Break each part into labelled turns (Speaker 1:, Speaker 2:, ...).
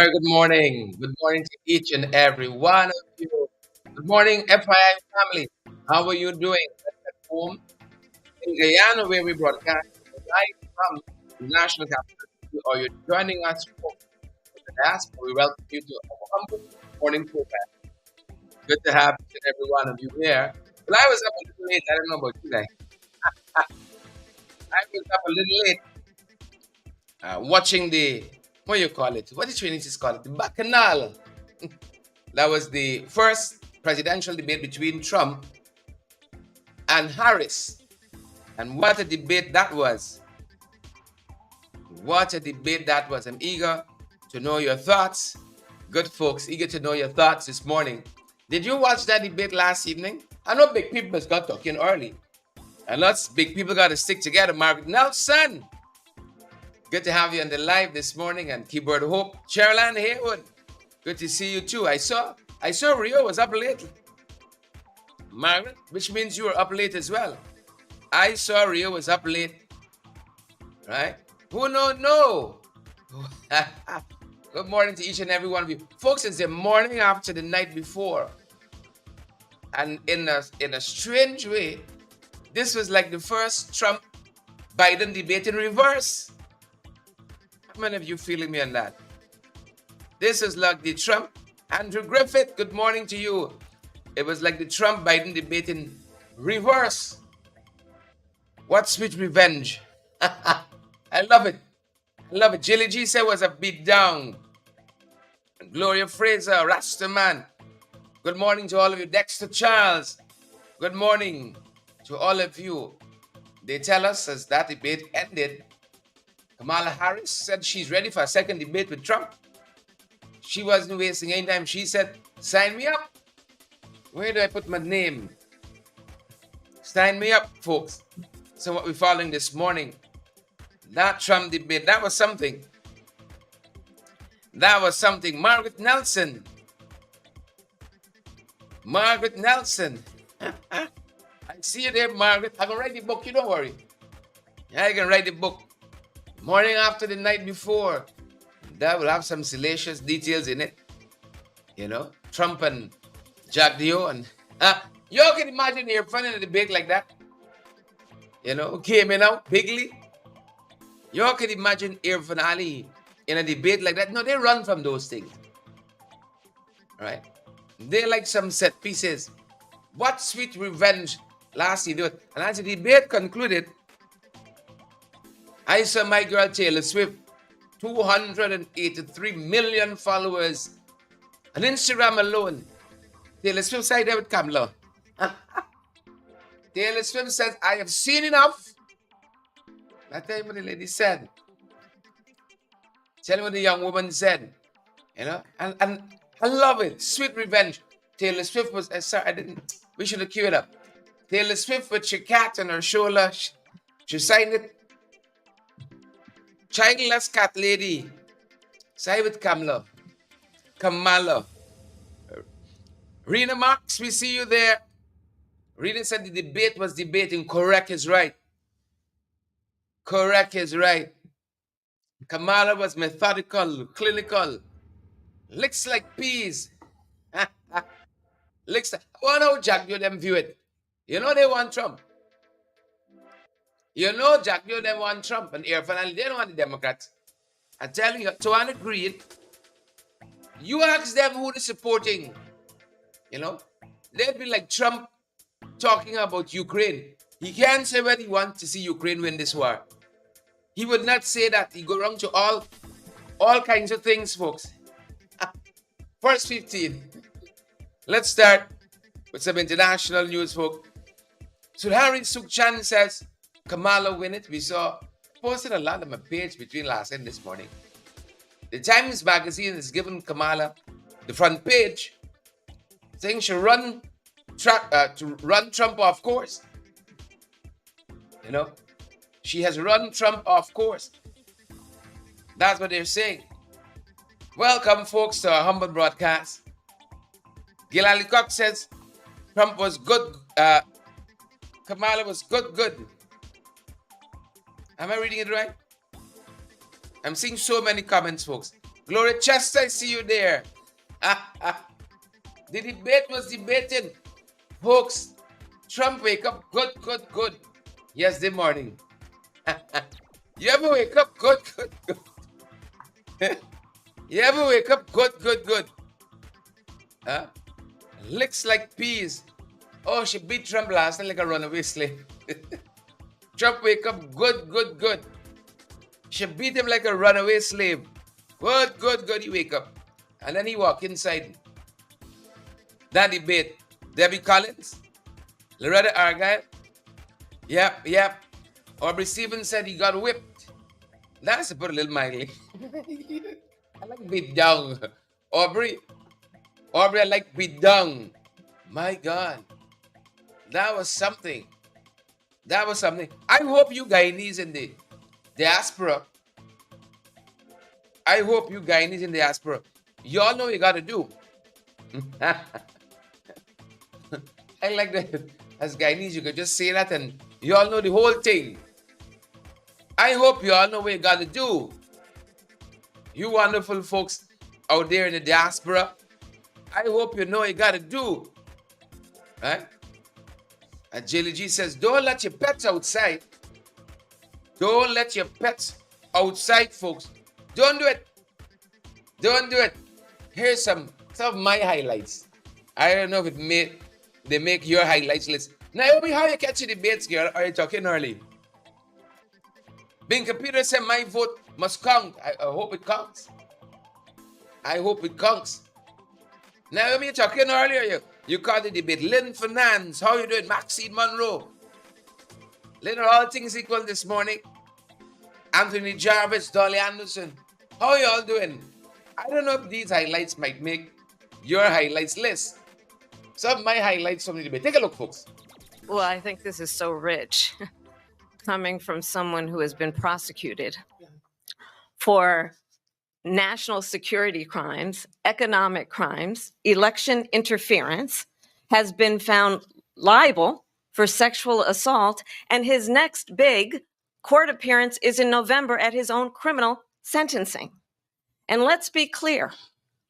Speaker 1: Very good morning. Good morning to each and every one of you. Good morning, FYI family. How are you doing at home in Guyana, where we broadcast live from the national capital, or you're joining us from the diaspora? We welcome you to our humble morning program. Good to have each and every one of you here. Well, I was up a little late. I don't know about you guys. I was up a little late watching the what do you call it? What did Trinity call it? The Bacchanal. That was the first presidential debate between Trump and Harris. And what a debate that was. What a debate that was. I'm eager to know your thoughts. Good folks, eager to know your thoughts this morning. Did you watch that debate last evening? I know big people got talking early. And lots of big people got to stick together. Margaret Nelson, good to have you on the live this morning. And Keyboard Hope, Sherilyn Haywood, good to see you too. I saw Rio was up late. Margaret, which means you were up late as well. I saw Rio was up late. Right? Who no? Good morning to each and every one of you. Folks, it's the morning after the night before. And in a strange way, this was like the first Trump-Biden debate in reverse. How many of you feeling me on that? This is like the Trump, Andrew Griffith, good morning to you. It was like the Trump-Biden debate in reverse. What sweet revenge. I love it. I love it. Jilly G said was a beat down. Gloria Fraser, Rastaman. Good morning to all of you. Dexter Charles. Good morning to all of you. They tell us as that debate ended, Kamala Harris said she's ready for a second debate with Trump. She wasn't wasting any time. She said, sign me up. Where do I put my name? Sign me up, folks. So what we're following this morning, that Trump debate, that was something. That was something. Margaret Nelson. Margaret Nelson. I see you there, Margaret. I can write the book, you don't worry. I can write the book. Morning after the night before. That will have some salacious details in it. You know, Trump and Jack Dio and you can imagine you're running a debate like that. You know, came in out bigly. You can imagine Irfan Ali in a debate like that. No, they run from those things. Right? They like some set pieces. What sweet revenge last year. And as the debate concluded, I saw my girl Taylor Swift, 283 million followers on Instagram alone. Taylor Swift side there with Kamala. Taylor Swift says, I have seen enough. That's what the lady said. Tell me what the young woman said. You know, and I love it. Sweet revenge. Taylor Swift was, sorry, we should have queued up. Taylor Swift with your cat on her shoulder. She signed it. Childless cat lady. Side with Kamala. Rena Marks, we see you there. Rena said the debate was debating correct is right. Correct is right. Kamala was methodical, clinical. Looks like peas. Looks like, I wonder how Jack Joe them view it. You know they want Trump. You know Jack Joe them want Trump and Irfan Ali, they don't want the Democrats. I'm telling you, to an degree, you ask them who they're supporting. You know, they'd be like Trump talking about Ukraine. He can't say whether he wants to see Ukraine win this war. He would not say that. He go wrong to all kinds of things, folks. First 15. Let's start with some international news, folks. Sudhari Sukhchan says, Kamala win it. We saw, posted a lot on my page between last and this morning. The Times Magazine has given Kamala the front page, saying she run Trump off course. You know, she has run Trump off course. That's what they're saying. Welcome, folks, to our humble broadcast. Gil Ali Cox says Trump was good. Kamala was good. Am I reading it right? I'm seeing so many comments, folks. Gloria Chester, I see you there. The debate was debating. Folks, Trump wake up good, good, good. Yesterday morning. You ever wake up good, good, good? You ever wake up good, good, good? Licks like peas. Oh, she beat Trump last night like a runaway slave. Trump wake up good, good, good. She beat him like a runaway slave. Good, good, good, he wake up. And then he walk inside. That debate. Debbie Collins, Loretta Argyle. Yep, yep. Aubrey Stevens said he got whipped. That's to put a little mildly. I like beat down. Aubrey, I like beat down. My God. That was something. That was something. I hope you Guyanese in the diaspora. I hope you Guyanese in the diaspora. Y'all know what you got to do. I like that. As Guyanese, you could just say that and you all know the whole thing. I hope you all know what you got to do. You wonderful folks out there in the diaspora, I hope you know what you got to do. Right? And Jelly G says, don't let your pets outside. Don't let your pets outside, folks. Don't do it. Don't do it. Here's some of my highlights. I don't know if they make your highlights list. Naomi, how you catch the debates, girl? Are you talking early? Binka Peter said, my vote must count. I hope it counts. I hope it counts. Naomi, you talking earlier. You called the debate. Lynn Fernandez, how you doing? Maxine Monroe. Lynn, are all things equal this morning? Anthony Jarvis, Dolly Anderson. How you all doing? I don't know if these highlights might make your highlights list. Some of my highlights from the debate. Take a look, folks.
Speaker 2: Well, I think this is so rich, coming from someone who has been prosecuted for national security crimes, economic crimes, election interference, has been found liable for sexual assault, and his next big court appearance is in November at his own criminal sentencing. And let's be clear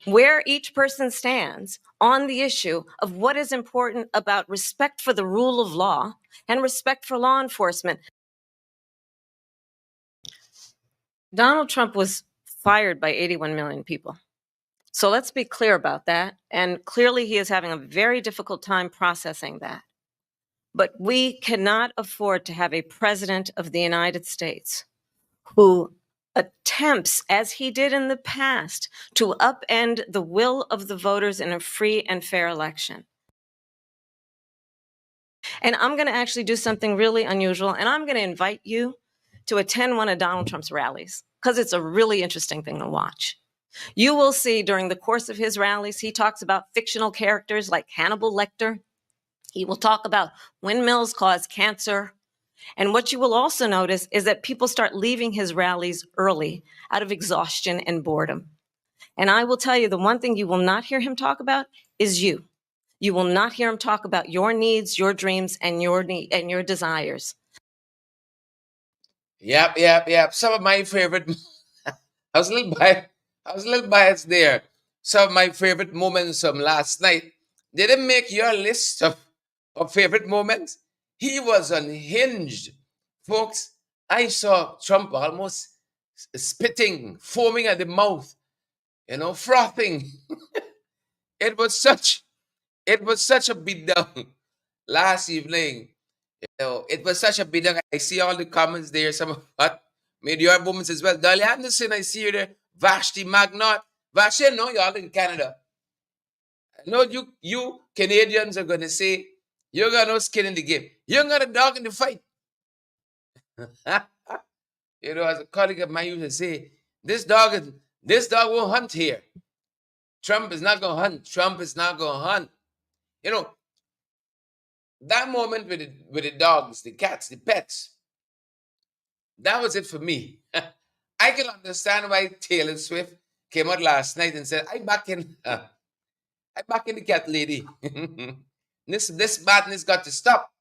Speaker 2: where each person stands on the issue of what is important about respect for the rule of law and respect for law enforcement. Donald Trump was fired by 81 million people. So let's be clear about that. And clearly he is having a very difficult time processing that. But we cannot afford to have a president of the United States who attempts, as he did in the past, to upend the will of the voters in a free and fair election. And I'm going to actually do something really unusual, and I'm going to invite you to attend one of Donald Trump's rallies, because it's a really interesting thing to watch. You will see during the course of his rallies, he talks about fictional characters like Hannibal Lecter. He will talk about windmills cause cancer. And what you will also notice is that people start leaving his rallies early out of exhaustion and boredom. And I will tell you, the one thing you will not hear him talk about is you. You will not hear him talk about your needs, your dreams, and your desires.
Speaker 1: Yep. Some of my favorite. I was a little biased there. Some of my favorite moments from last night. They didn't make your list of favorite moments. He was unhinged. Folks, I saw Trump almost spitting, foaming at the mouth, frothing. It was such a beatdown last evening. It was such a beatdown. I see all the comments there. Some of what made your moments as well. Dolly Anderson, I see you there. Vashti Magnot. Vashti, no, you're all in Canada. No, you Canadians are going to say, you got no skin in the game. You ain't got a dog in the fight. As a colleague of mine used to say, this dog won't hunt here. Trump is not going to hunt. Trump is not going to hunt. That moment with the dogs, the cats, the pets, that was it for me. I can understand why Taylor Swift came out last night and said, I back in the cat lady. This madness got to stop.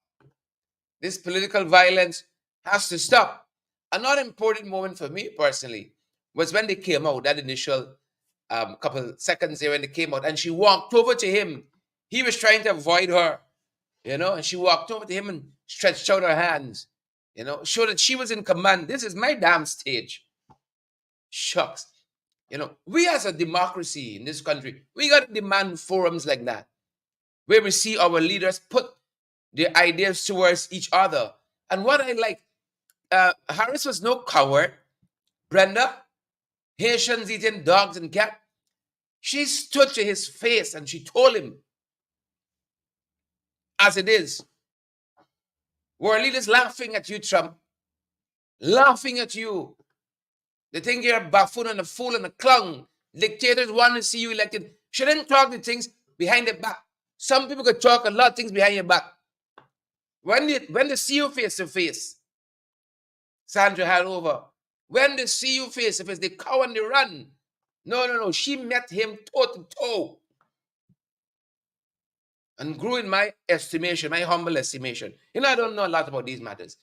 Speaker 1: This political violence has to stop. Another important moment for me personally was when they came out, that initial couple seconds there when they came out, and she walked over to him. He was trying to avoid her, and she walked over to him and stretched out her hands, showed that she was in command. This is my damn stage. Shucks. We as a democracy in this country, we got to demand forums like that, where we see our leaders put their ideas towards each other. And what I like, Harris was no coward. Brenda, Haitians eating dogs and cats, she stood to his face and she told him, as it is, our leaders laughing at you, Trump, laughing at you. They think you're a buffoon and a fool and a clown. Dictators want to see you elected. Shouldn't talk the things behind their back. Some people could talk a lot of things behind your back. When they see you face to face, Sandra had over. When they see you face to face, they cower and they run. No. She met him toe to toe. And grew in my estimation, my humble estimation. I don't know a lot about these matters.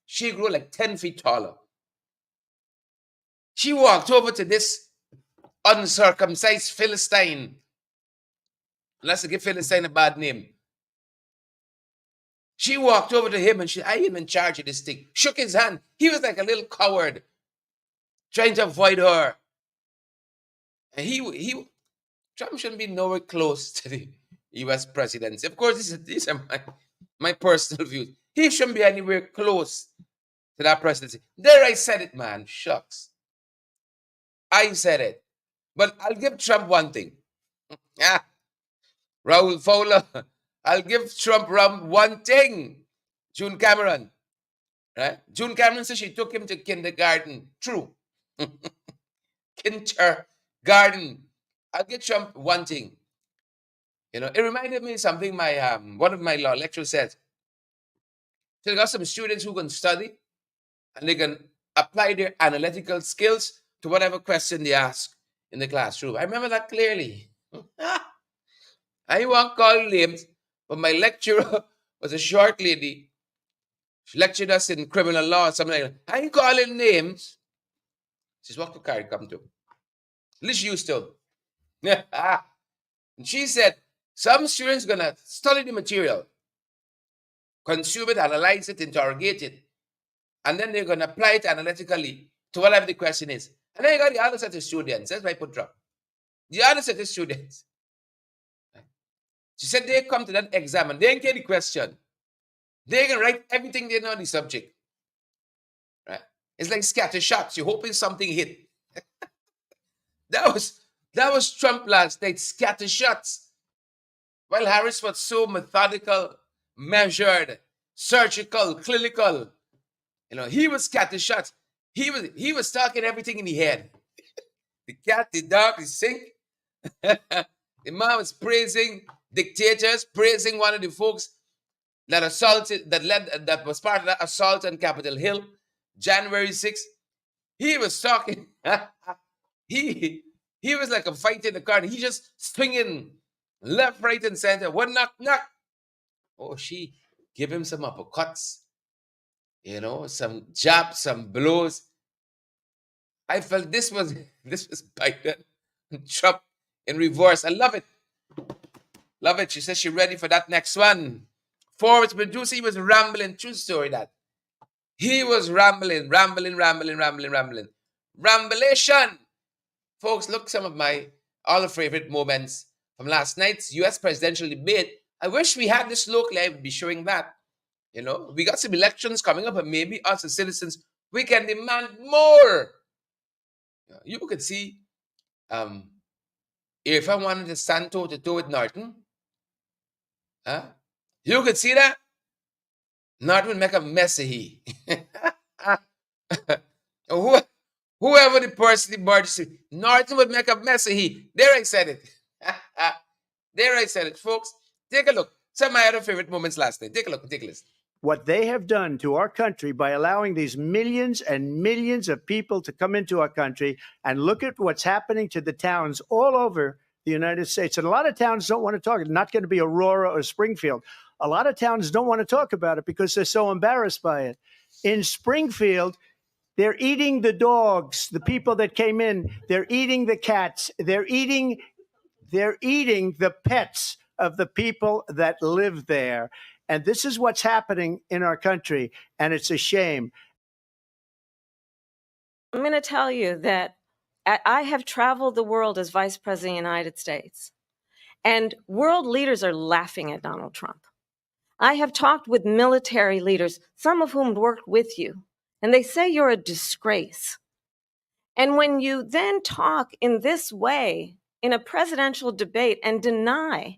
Speaker 1: She grew like 10 feet taller. She walked over to this uncircumcised Philistine. Let's give Philistine a bad name. She walked over to him and I am in charge of this thing. Shook his hand. He was like a little coward, trying to avoid her. And Trump shouldn't be nowhere close to the U.S. presidency. Of course, these are my personal views. He shouldn't be anywhere close to that presidency. There I said it, man. Shucks. I said it. But I'll give Trump one thing. Raul Fowler, I'll give Trump one thing. June Cameron. Right? June Cameron said she took him to kindergarten. True. Kindergarten. I'll give Trump one thing. It reminded me of something one of my law lecturers said. So they got some students who can study and they can apply their analytical skills to whatever question they ask in the classroom. I remember that clearly. I won't call names, but my lecturer was a short lady. She lectured us in criminal law or something like that. I ain't calling names. She's what to CARICOM to. At least she used to. And she said, some students are going to study the material, consume it, analyze it, interrogate it, and then they're going to apply it analytically to whatever the question is. And then you got the other set of students. That's why I put Trump. The other set of students. She said they come to that exam and they ain't get the question. They can write everything they know on the subject. Right? It's like scatter shots. You're hoping something hit. That was Trump last night. Scatter shots. While Harris was so methodical, measured, surgical, clinical. He was scatter shots. He was talking everything in the head. The cat, the dog, the sink. The man was praising dictators, praising one of the folks that was part of that assault on Capitol Hill, January 6th. He was talking. He was like a fight in the car. He just swinging left, right, and center. One knock. Oh, she give him some uppercuts. Some jabs, some blows. I felt this was Biden. Trump in reverse. I love it. Love it. She says she's ready for that next one. Forwards producer, he was rambling. True story that. He was rambling. Ramblation. Folks, look some of my all favorite moments from last night's U.S. presidential debate. I wish we had this locally. I would be showing that. We got some elections coming up, and maybe us as citizens, we can demand more. You could see if I wanted to stand toe to toe with Norton, you could see that. Norton would make a mess of he. Whoever the person the emergency, Norton would make a mess of he. There I said it. There I said it, folks. Take a look. Some of my other favorite moments last night. Take a look. Take a listen.
Speaker 3: What they have done to our country by allowing these millions and millions of people to come into our country, and look at what's happening to the towns all over the United States. And a lot of towns don't want to talk. It's not going to be Aurora or Springfield. A lot of towns don't want to talk about it because they're so embarrassed by it. In Springfield, They're eating the dogs, the people that came in. They're eating the cats. They're eating the pets of the people that live there. And this is what's happening in our country, and it's a shame.
Speaker 2: I'm going to tell you that I have traveled the world as Vice President of the United States, and world leaders are laughing at Donald Trump. I have talked with military leaders, some of whom worked with you, and they say you're a disgrace. And when you then talk in this way in a presidential debate and deny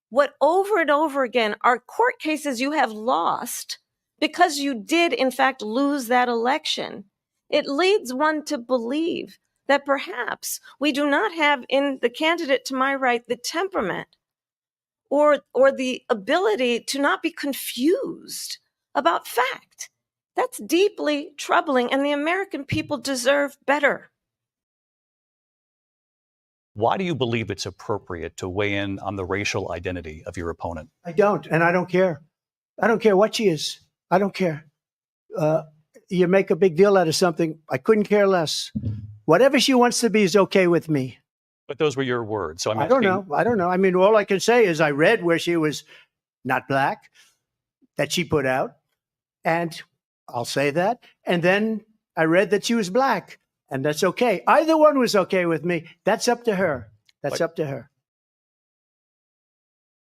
Speaker 2: what over and over again are court cases you have lost because you did, in fact, lose that election, it leads one to believe that perhaps we do not have in the candidate to my right the temperament or the ability to not be confused about fact. That's deeply troubling, and the American people deserve better.
Speaker 4: Why do you believe it's appropriate to weigh in on the racial identity of your opponent?
Speaker 3: I don't, and I don't care. I don't care what she is. I don't care. You make a big deal out of something. I couldn't care less. Whatever she wants to be is okay with me.
Speaker 4: But those were your words. So
Speaker 3: I don't know. I mean, all I can say is I read where she was not black, that she put out, and I'll say that. And then I read that she was black, and that's okay. Either one was okay with me. That's up to her. That's up to her.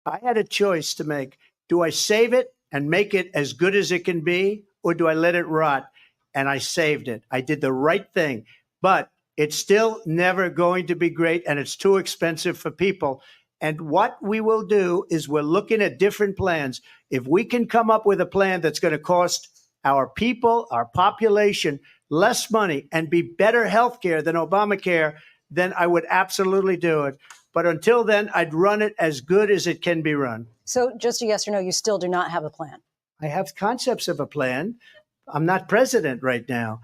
Speaker 3: I had a choice to make. Do I save it and make it as good as it can be, or do I let it rot? And I saved it. I did the right thing. But it's still never going to be great, and it's too expensive for people. And what we will do is we're looking at different plans. If we can come up with a plan that's going to cost our people, our population, less money and be better health care than Obamacare, then I would absolutely do it. But until then, I'd run it as good as it can be run.
Speaker 5: So just a yes or no, you still do not have a plan?
Speaker 3: I have concepts of a plan. I'm not president right now.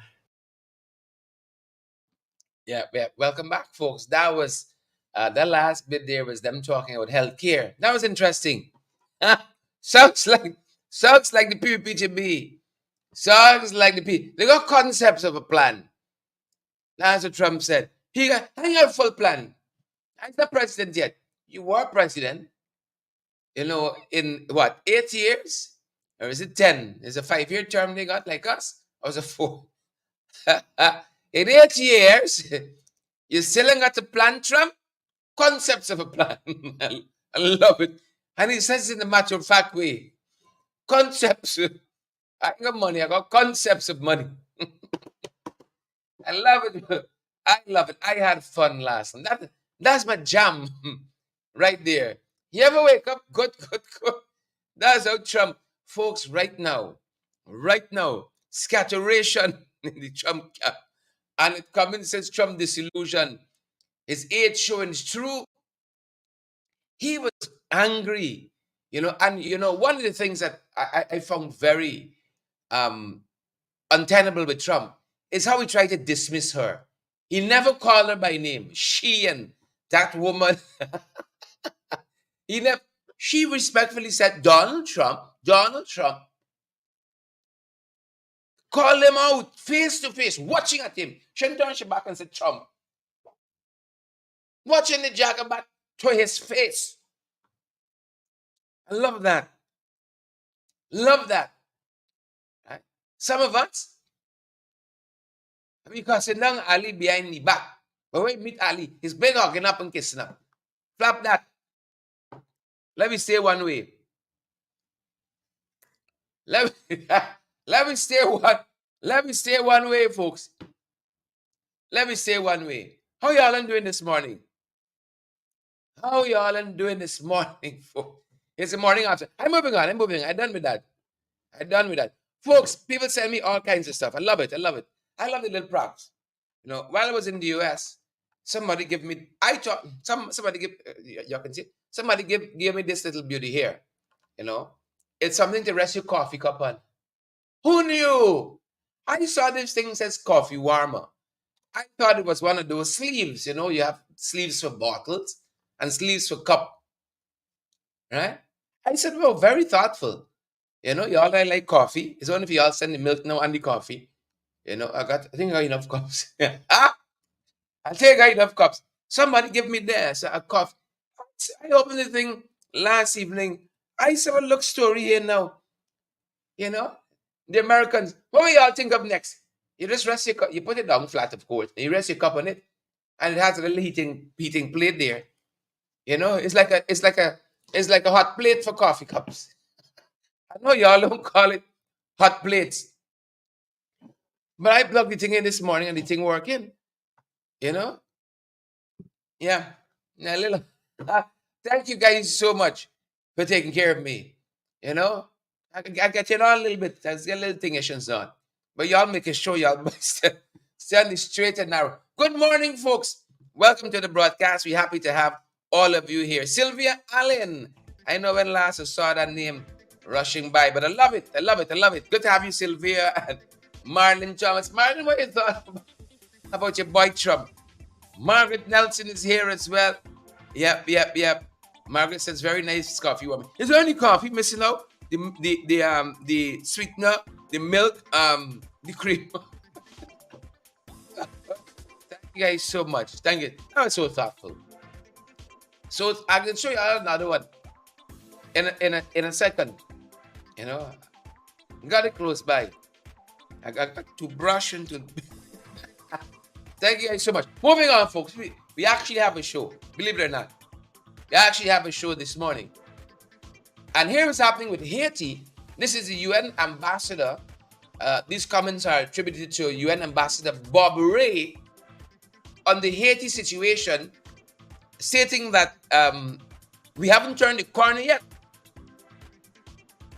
Speaker 1: Yeah. Welcome back, folks. That was the last bit there was them talking about healthcare. That was interesting. Sounds like the PPTB. Sounds like the people. They got concepts of a plan. That's what Trump said. I got a full plan. I'm not president yet. You were president. You know, in what, 8 years? Or is it 10? Is a 5-year term they got like us? Or was it 4? In 8 years, you still ain't got a plan, Trump? Concepts of a plan. I love it. And he says it in a matter of fact way. Concepts. I got money. I got concepts of money. I love it. I love it. I had fun last night. That's my jam right there. You ever wake up? Good. That's how Trump, folks, right now, scatteration in the Trump camp. And it comes and says Trump disillusion. His age showing is true. He was angry, and one of the things that I found very untenable with Trump is how he tried to dismiss her. He never called her by name. She and that woman. She respectfully said, Donald Trump. Called him out face to face, watching at him. She turned her back and said, Trump. Watching the jacket back to his face. I love that. Right? Some of us, we can sit down Ali behind the back. But when we meet Ali, he's big hugging up and kissing up. Flap that. Let me stay one way. Let me stay one way, folks. Let me stay one way. How y'all doing this morning? Folks? It's the morning after. I'm moving on. I'm done with that. Folks, people send me all kinds of stuff. I love it. I love the little props. While I was in the US, somebody gave me, you can see, somebody gave me this little beauty here. It's something to rest your coffee cup on. Who knew? I saw this thing says coffee warmer. I thought it was one of those sleeves. You have sleeves for bottles and sleeves for cup. Right? I said, well, very thoughtful. Y'all I like coffee. It's only if y'all send the milk now and the coffee. You know, I think I got enough cups. I think I got enough cups. Somebody give me this, a cup. I opened the thing last evening. I saw a look story here now. You know, the Americans. What will y'all think of next? You just rest your cup. You put it down flat, of course. And you rest your cup on it, and it has a little heating plate there. You know, it's like a hot plate for coffee cups. I know y'all don't call it hot plates, but I plugged the thing in this morning and the thing working. You know, yeah, a little. Thank you guys so much for taking care of me. You know, I get you on a little bit. I get a little thing issues on, but y'all make a show y'all stand straight and narrow. Good morning, folks. Welcome to the broadcast. We're happy to have all of you here. Sylvia Allen. I know when last I saw that name rushing by, but I love it. I love it. I love it. Good to have you, Sylvia. And Marlon Thomas. Marlon, what you thought about your boy Trump? Margaret Nelson is here as well. Yep. Margaret says very nice coffee woman. Is there any coffee missing out? The sweetener, the milk, the cream. Thank you guys so much. Thank you. I was so thoughtful. So I can show you another one in a second. You know, got it close by. I got to brush into. Thank you guys so much. Moving on, folks. We actually have a show. Believe it or not, we actually have a show this morning. And here is happening with Haiti. This is the UN ambassador. These comments are attributed to UN ambassador Bob Ray on the Haiti situation, stating that we haven't turned the corner yet.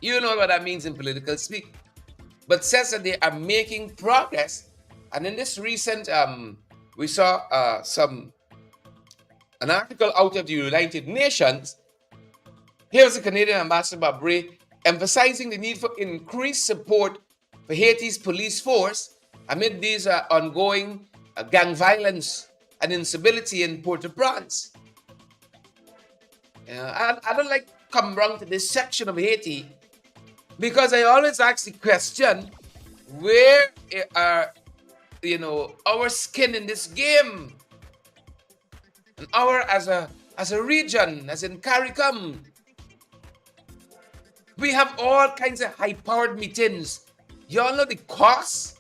Speaker 1: You know what that means in political speak. But says that they are making progress. And in this recent, we saw an article out of the United Nations. Here's the Canadian ambassador Bob Ray emphasizing the need for increased support for Haiti's police force amid these ongoing gang violence and instability in Port-au-Prince. I don't like come around to this section of Haiti because I always ask the question, where are our skin in this game? And our as a region, as in CARICOM, we have all kinds of high-powered meetings. You all know the cost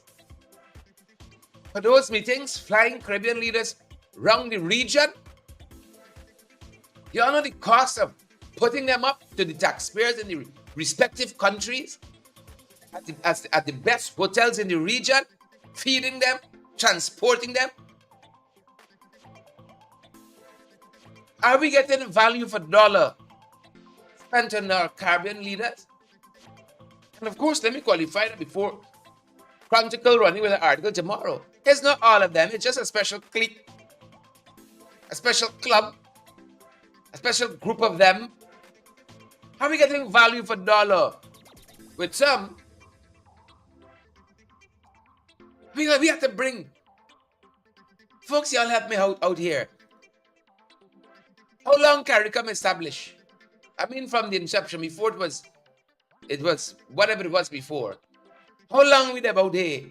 Speaker 1: for those meetings, flying Caribbean leaders around the region? You all know the cost of putting them up to the taxpayers in the respective countries at the best hotels in the region, feeding them, transporting them? Are we getting value for dollar spent on our Caribbean leaders? And of course, let me qualify that before Chronicle running with an article tomorrow. It's not all of them. It's just a special clique, a special club, a special group of them. Are we getting value for dollar? With some, we have to bring. Folks, y'all help me out here. How long CARICOM established? I mean, from the inception, before it was whatever it was before. How long we about here?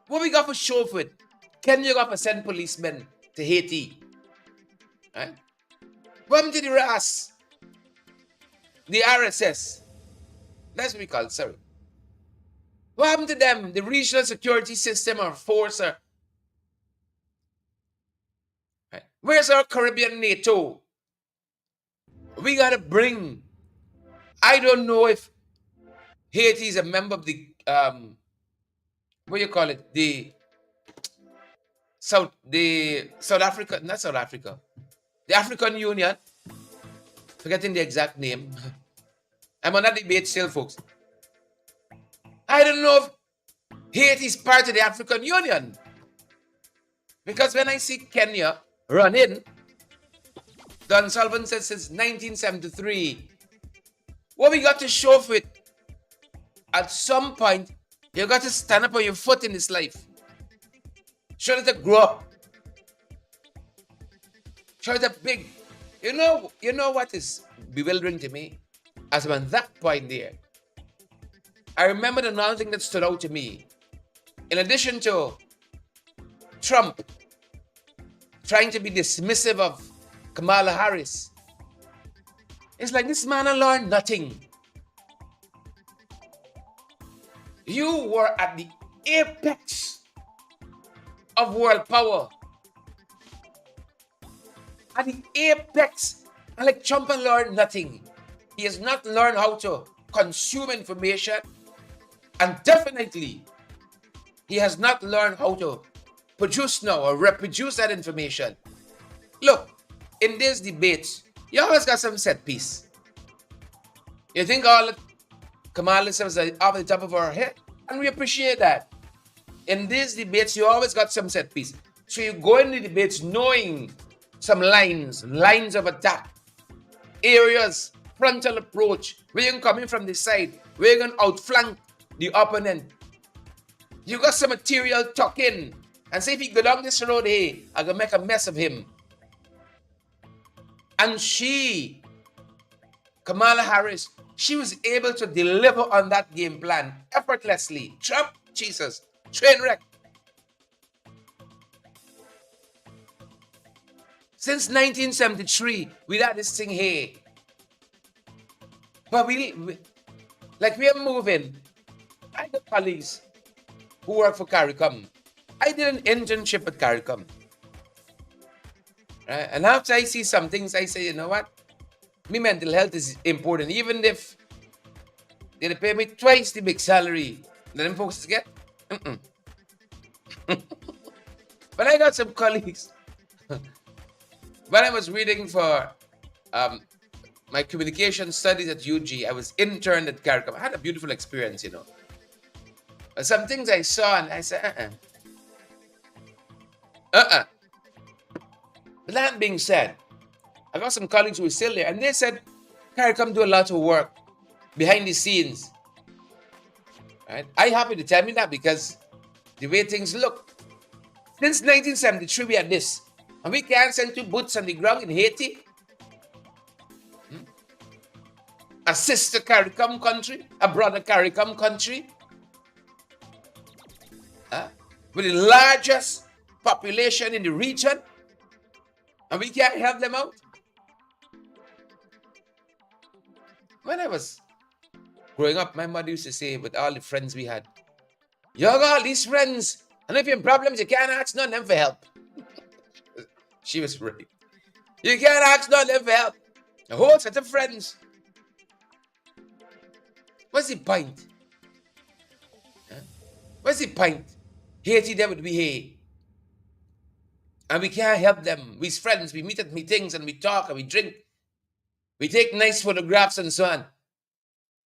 Speaker 1: What we got for show for it? Kenya got to send policemen to Haiti. Right? What happened to the RAS? The RSS. That's what we call it, sorry. What happened to them? The regional security system or force or... Right? Where's our Caribbean NATO? We gotta bring... I don't know if Haiti is a member of the... what do you call it? The South Africa... Not South Africa. The African Union. Forgetting the exact name. I'm on that debate still, folks. I don't know if Haiti is part of the African Union. Because when I see Kenya run in, Don Sullivan says since 1973, what we got to show for it, at some point, you got to stand up on your foot in this life. Show it to grow up. Show it a big. You know what is bewildering to me? As I'm on that point there, I remember another thing that stood out to me. in addition to Trump trying to be dismissive of Kamala Harris, it's like this man learned nothing. You were at the apex of world power. At the apex, and like Trump learned nothing. He has not learned how to consume information, and definitely he has not learned how to produce now or reproduce that information. Look, in these debates, you always got some set piece. You think all Kamala says are off the top of our head, and we appreciate that. In these debates, you always got some set piece. So you go in the debates knowing some lines of attack, areas, frontal approach, where you're coming from the side, where you're going to outflank the opponent. You got some material tucked in, and say if you go down this road, hey, I'm going to make a mess of him. And she, Kamala Harris, she was able to deliver on that game plan effortlessly. Trump, Jesus, train wreck. Since 1973, we had this thing here. But we are moving. I got colleagues who work for CARICOM. I did an internship at CARICOM. Right? And after I see some things, I say, you know what? My mental health is important. Even if they pay me twice the big salary that them folks get. But I got some colleagues. When I was reading for my communication studies at UG, I was interned at CARICOM. I had a beautiful experience, you know. But some things I saw and I said, But that being said, I got some colleagues who were still there, and they said, CARICOM do a lot of work behind the scenes. Right? I happy to tell me that because the way things look. Since 1973, we had this. And we can't send 2 boots on the ground in Haiti. A sister CARICOM country, a brother CARICOM country. With the largest population in the region. And we can't help them out. When I was growing up, my mother used to say with all the friends we had, you got all these friends, and if you're in problems, you can't ask none of them for help. She was right. You can't ask none of them for help. A whole set of friends. What's the point? What's the point? Haiti there would be here. And we can't help them. We're friends. We meet at meetings and we talk and we drink. We take nice photographs and so on.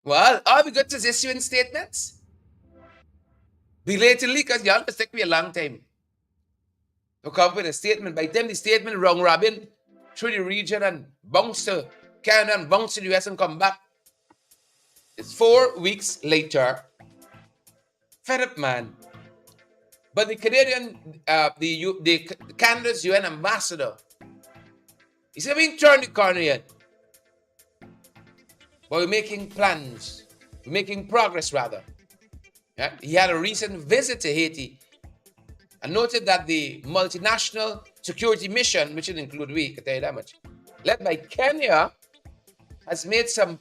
Speaker 1: Well, all we got is issuing statements. Belatedly, because y'all must take me a long time to come up with a statement. By the time the statement round robin through the region and bounce to Canada and bounce to the US and come back, it's 4 weeks later. Fed up, man. But the Canadian, the Canada's UN ambassador, he said, we ain't turned the corner yet. But we're making plans. We're making progress, rather. Yeah? He had a recent visit to Haiti and noted that the multinational security mission, which will include we, can tell you that much, led by Kenya, has made some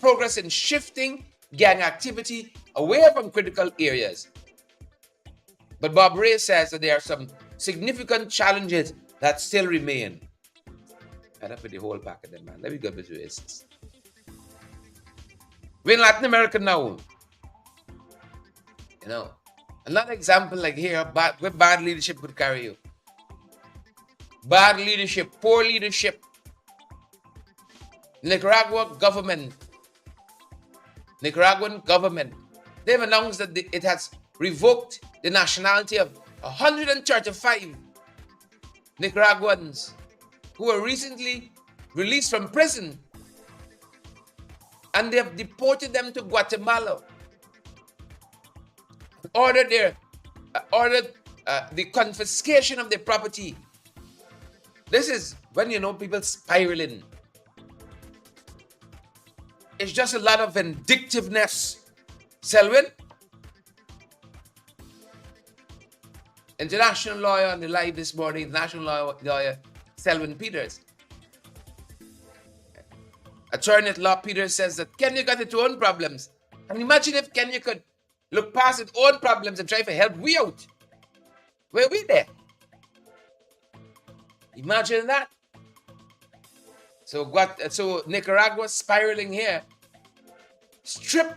Speaker 1: progress in shifting gang activity away from critical areas. But Bob Ray says that there are some significant challenges that still remain. And up with the whole pack of them, man. Let me go with this. We're in Latin America now. You know, another example like here, where bad leadership could carry you. Bad leadership, poor leadership. Nicaraguan government, they've announced that it has revoked the nationality of 135 Nicaraguans who were recently released from prison, and they have deported them to Guatemala. Ordered the confiscation of their property. This is when you know people spiraling. It's just a lot of vindictiveness. Selwyn, international lawyer on the live this morning, national lawyer Selwyn Peters. Attorney at law Peters says that Kenya got its own problems. And imagine if Kenya could look past its own problems and try to help we out. Where we there? Imagine that. So Nicaragua spiraling here, strip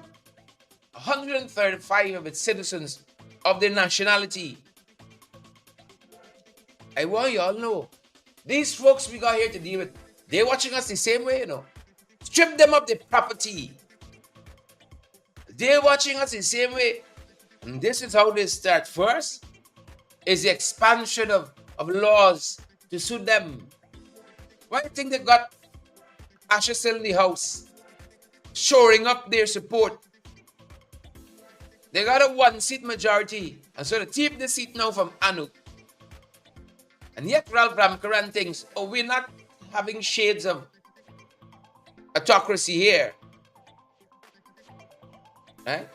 Speaker 1: 135 of its citizens of their nationality. I want you all to know, these folks we got here to deal with, they're watching us the same way, you know. Strip them of their property. They're watching us the same way. And this is how they start. First is the expansion of laws to suit them. Why do you think they got Asher still in the house, shoring up their support? They got a one-seat majority, and so they keep the seat now from Anu. And yet Ralph Ramkaran thinks, oh, we're not having shades of autocracy here. Right?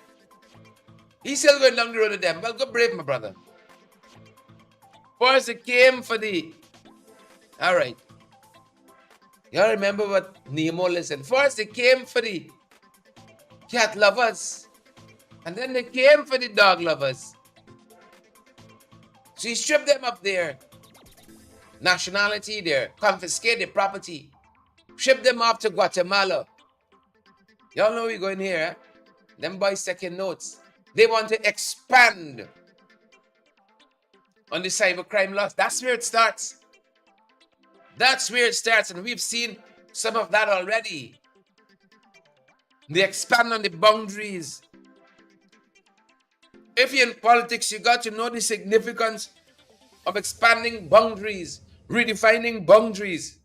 Speaker 1: He's still going down the road with them. Well, go brave, my brother. First, it came for the... All right. Y'all remember what Nemo listened. First, they came for the cat lovers. And then they came for the dog lovers. So he stripped them of their nationality, confiscated their property. Shipped them off to Guatemala. Y'all know we're going here, eh? Them boys taking notes. They want to expand on the cybercrime laws. That's where it starts. That's where it starts, and we've seen some of that already. They expand on the boundaries. If you're in politics, you got to know the significance of expanding boundaries, redefining boundaries,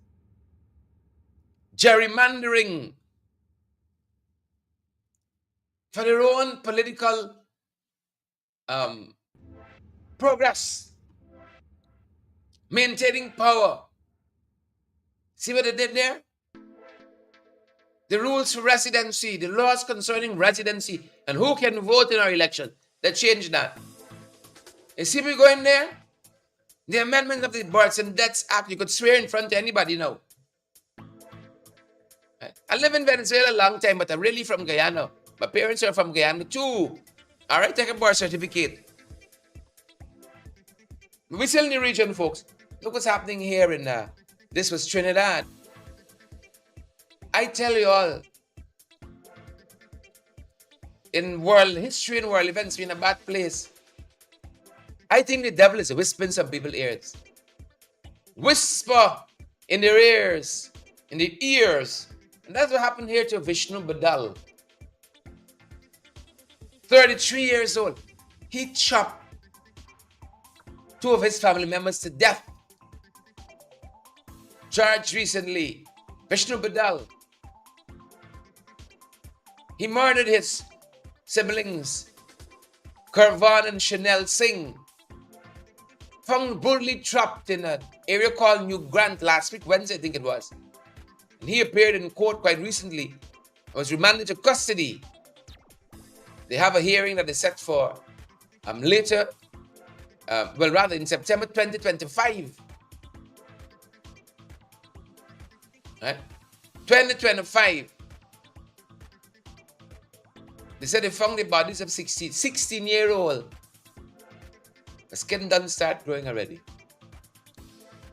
Speaker 1: gerrymandering for their own political progress, maintaining power. See what they did there? The rules for residency, the laws concerning residency, and who can vote in our election. They changed that. You see me going there? The amendment of the Births and Deaths Act, you could swear in front of anybody now. I live in Venezuela a long time, but I'm really from Guyana. My parents are from Guyana too. All right, take a birth certificate. We're still in the region, folks. Look what's happening here in this was Trinidad. I tell you all, in world history and world events, we're in a bad place. I think the devil is whispering some people's ears. Whisper in their ears, in their ears. And that's what happened here to Vishnu Badal. 33 years old. He chopped 2 of his family members to death. Charged recently, Vishnu Badal. He murdered his siblings, Karvan and Chanel Singh. Found brutally trapped in an area called New Grant last week, Wednesday, I think it was. And he appeared in court quite recently. Was remanded to custody. They have a hearing that is set for later, rather in September 2025. Right? 2025. They said they found the bodies of 16-year-old. The skin doesn't start growing already.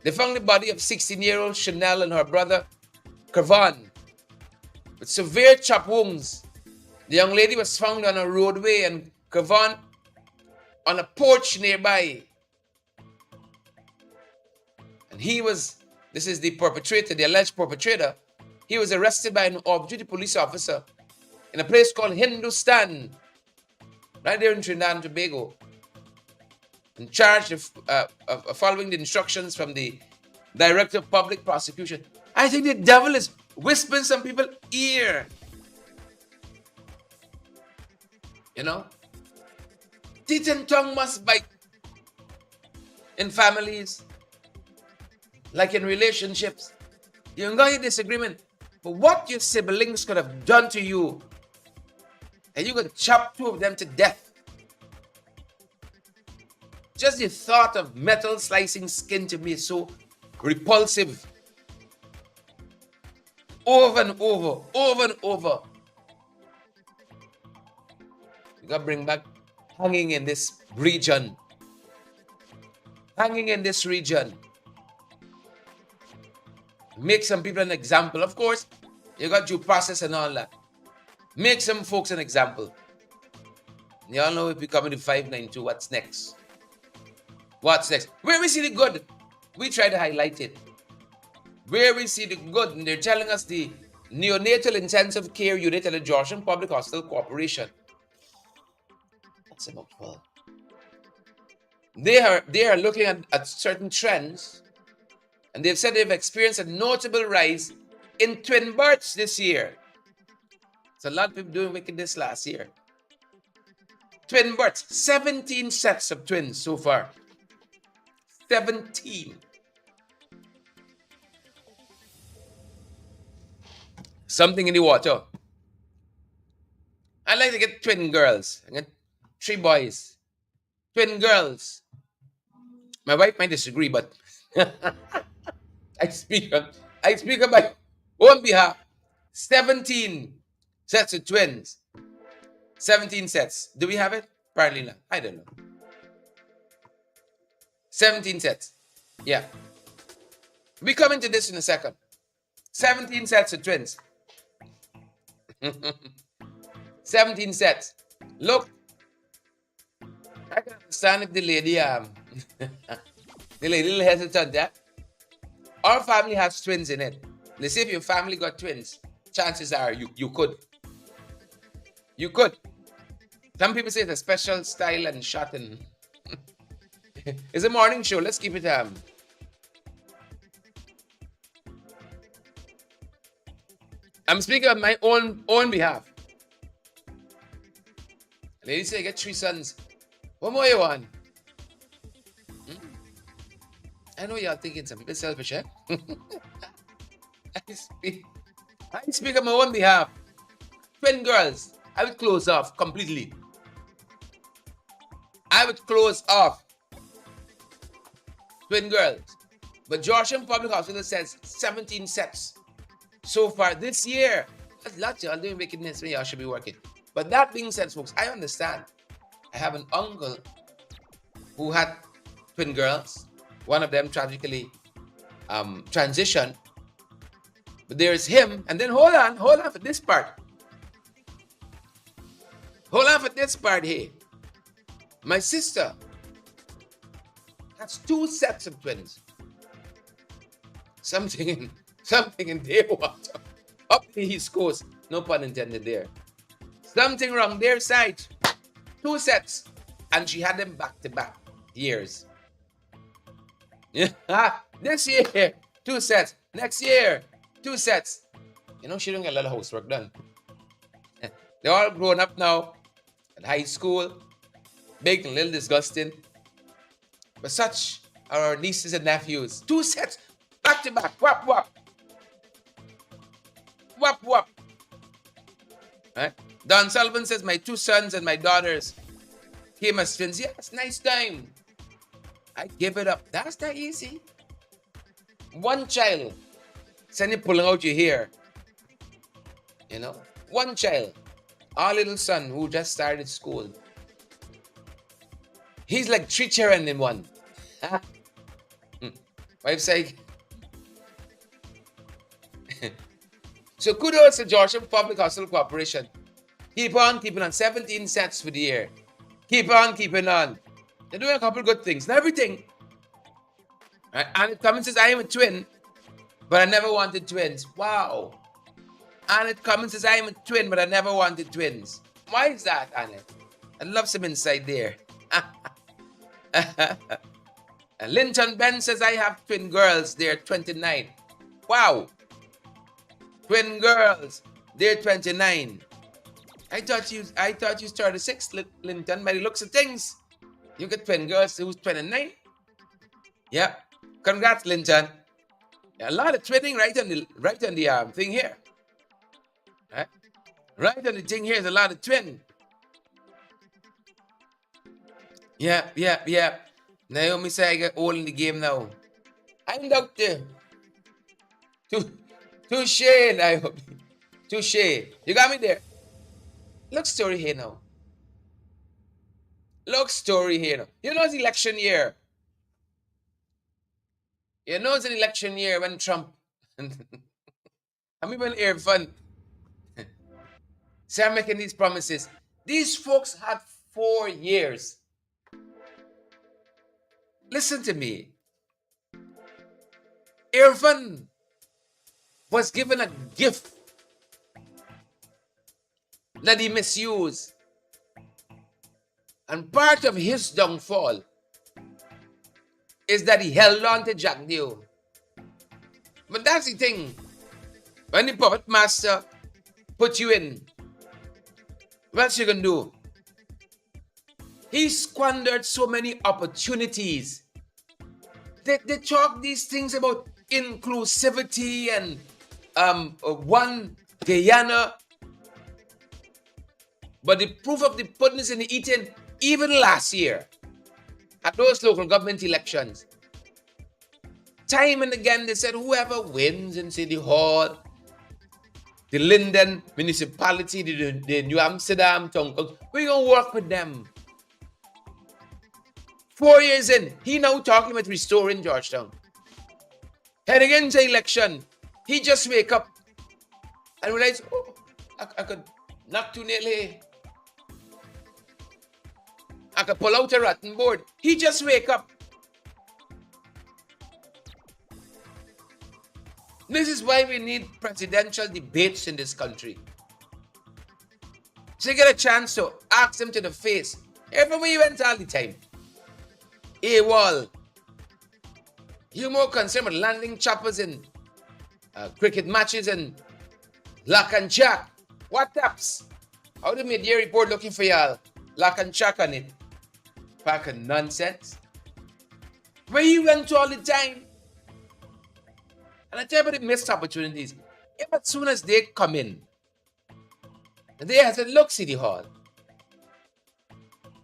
Speaker 1: They found the body of 16-year-old Chanel and her brother, Karvan, with severe chop wounds. The young lady was found on a roadway and Karvan on a porch nearby. And this is the perpetrator, the alleged perpetrator. He was arrested by an off-duty police officer in a place called Hindustan, right there in Trinidad and Tobago, and charged of following the instructions from the Director of Public Prosecution. I think the devil is whispering some people's ear. You know? Teeth and tongue must bite in families, like in relationships. You can go in disagreement, but what your siblings could have done to you, and you could chop 2 of them to death. Just the thought of metal slicing skin to me is so repulsive. Over and over, over and over. You gotta bring back hanging in this region. Hanging in this region. Make some people an example. Of course, you got due process and all that. Make some folks an example. You all know if we come into 592, what's next? What's next? Where we see the good, we try to highlight it. Where we see the good, and they're telling us the neonatal intensive care unit at the Georgetown Public Hospital Corporation. That's a mouthful. They are looking at certain trends, and they've said they've experienced a notable rise in twin births this year. So a lot of people doing wickedness last year. Twin births, 17 sets of twins so far. 17. Something in the water. I'd like to get twin girls. I get 3 boys. Twin girls. My wife might disagree, but I speak on my own behalf. 17 sets of twins. 17 sets. Do we have it? Apparently not. I don't know. 17 sets. Yeah. We come into this in a second. 17 sets of twins. 17 sets. Look. I can understand if the lady the lady a little hesitant, yeah? Our family has twins in it. Let's say if your family got twins, chances are you could. You could. Some people say it's a special style and shot and it's a morning show. Let's keep it I'm speaking on my own behalf. Lady say I get 3 sons. What more you want? I know y'all thinking some people selfish, eh? I speak on my own behalf. Twin girls, I would close off completely. I would close off. Twin girls. But Georgetown Public Hospital says 17 sets so far this year. That's lots y'all doing wickedness when y'all should be working. But that being said, folks, I understand. I have an uncle who had twin girls. One of them tragically transitioned. But there's him. And then hold on for this part. Hold on for this part here. My sister has 2 sets of twins. Something in their water. Up the East Coast. No pun intended there. Something wrong their side. 2 sets. And she had them back to back years. This year, 2 sets. Next year, 2 sets. You know, she don't get a lot of housework done. They're all grown up now. At high school. Big and a little disgusting. But such are our nieces and nephews. 2 sets. Back to back. Whap, whap. Whap, whap. Right? Don Sullivan says, my 2 sons and my daughters came as twins. Yes, nice time. I give it up. That's not easy. 1 child. Send you pulling out your hair. You know? 1 child. Our little son who just started school. He's like 3 children in 1. Wife's like. So kudos to Georgetown Public Hospital Corporation. Keep on keeping on. 17 sets for the year. Keep on keeping on. They're doing a couple of good things. Not everything. Right? And it comes and says, I am a twin, but I never wanted twins. Wow. And it comes and says, I am a twin, but I never wanted twins. Why is that, Annette? I'd love some insight there. Linton Ben says, I have twin girls. They're 29. Wow. Twin girls. They're 29. I thought you started 6, Linton, by the looks of things. You get twin girls who's 29. Yep. Congrats, Linton. Yeah, a lot of twinning right on the thing here. Right on the thing here is a lot of twinning. Yeah. Naomi say I get old in the game now. I'm doctor. Touche, Naomi. Touche. You got me there. Look story here now. Look story here now. You know it's election year. You know it's an election year when Trump I'm even here fun. So I'm making these promises. These folks had 4 years. Listen to me. Irfan was given a gift that he misused. And part of his downfall is that he held on to Jack Dew. But that's the thing. When the puppet master put you in, what you gonna do? He squandered so many opportunities. They talk these things about inclusivity and one Guyana. But the proof of the pudding is in the eating. Even last year, at those local government elections, time and again they said whoever wins in City Hall, the Linden municipality, the New Amsterdam town, we're going to work with them. 4 years in, he now talking about restoring Georgetown. Heading into election, he just wake up and realize, oh, I could knock 2 nail here. I could pull out a rotten board. He just wake up. This is why we need presidential debates in this country. So you get a chance to ask them to the face. Even when you went all the time. AWOL. You're more concerned with landing choppers in cricket matches and lock and jack. What taps? How the media report looking for y'all? Lock and jack on it. Pack of nonsense. Where you went to all the time. And I tell you about the missed opportunities. If as soon as they come in, they have to look City Hall.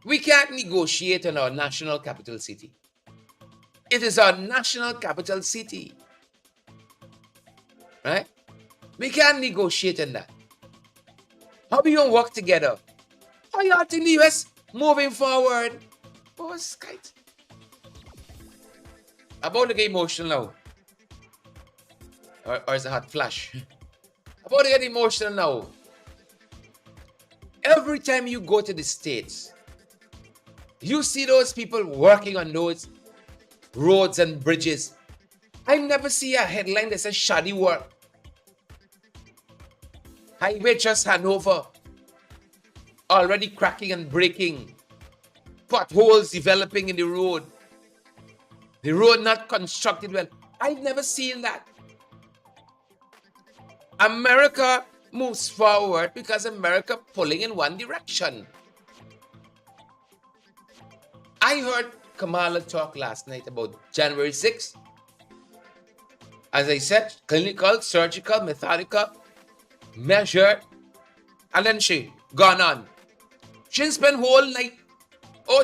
Speaker 1: We can't negotiate in our national capital city. It is our national capital city. Right? We can't negotiate in that. How we gonna work together? How y'all think the US moving forward? Oh, skite. About to get emotional now. Or is it hot flash? About to get emotional now. Every time you go to the States, you see those people working on those roads and bridges. I never see a headline that says shoddy work. Highway just Hanover. Already cracking and breaking. Potholes developing in the road. The road not constructed well. I've never seen that. America moves forward because America pulling in one direction. I heard Kamala talk last night about January 6th. As I said, clinical, surgical, methodical, measured, and then she gone on. She spent whole night,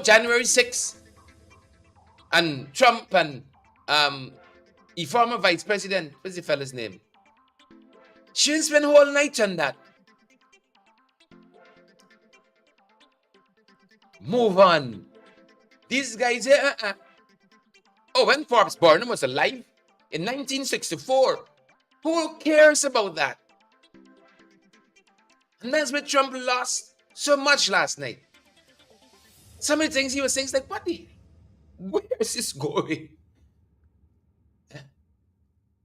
Speaker 1: January 6th. And Trump and the former vice president, what's the fella's name? She spent whole night on that. Move on. These guys here, when Forbes Burnham was alive in 1964, who cares about that? And that's where Trump lost so much last night. Some of the things he was saying is like, where is this going?